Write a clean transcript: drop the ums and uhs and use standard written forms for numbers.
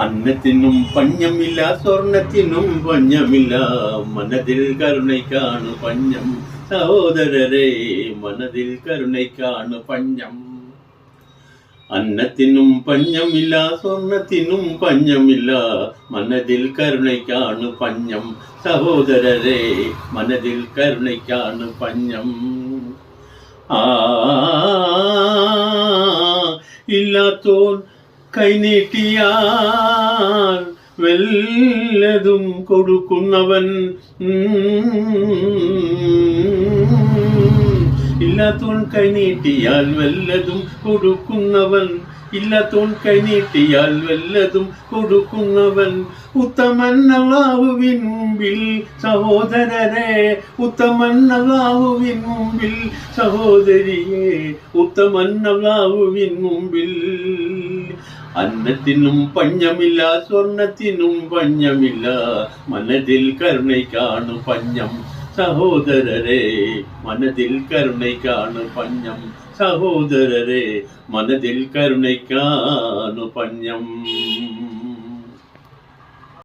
അന്നത്തിനും പഞ്ഞമില്ല, സ്വർണത്തിനും പഞ്ഞമില്ല, മനതിൽ കരുണയ്ക്കാണ് പഞ്ഞം. സഹോദരരെ, മനതിൽ കരുണയ്ക്കാണ് പഞ്ഞം. അന്നത്തിനും പഞ്ഞമില്ല, സ്വർണത്തിനും പഞ്ഞമില്ല, മനതിൽ കരുണയ്ക്കാണ് പഞ്ഞം. സഹോദരരെ, മനതിൽ കരുണയ്ക്കാണ് പഞ്ഞം. ഇല്ലാത്തോൻ കൈനീട്ടിയാൽ വല്ലതും കൊടുക്കുന്നവൻ, ഇല്ലാത്തോൻ കൈനീട്ടിയാൽ വല്ലതും കൊടുക്കുന്നവൻ, ഇല്ലാത്തോൻ കൈനീട്ടിയാൽ വല്ലതും കൊടുക്കുന്നവൻ. ഉത്തമൻ അല്ലാഹുവിൻ മുമ്പിൽ സഹോദരരെ, ഉത്തമൻ അല്ലാഹുവിൻ മുമ്പിൽ സഹോദരിയെ, ഉത്തമൻ അല്ലാഹുവിൻ മുമ്പിൽ. അന്നത്തിനും പഞ്ഞമില്ല, സ്വർണത്തിനും പഞ്ഞമില്ല, മനതിൽ കരുണയ്ക്കാണ് പഞ്ഞം. സഹോദരരെ, മനതിൽ കരുണയ്ക്കാണ് പഞ്ഞം. സഹോദരരെ, മനതിൽ കരുണയ്ക്കാണ് പഞ്ഞം.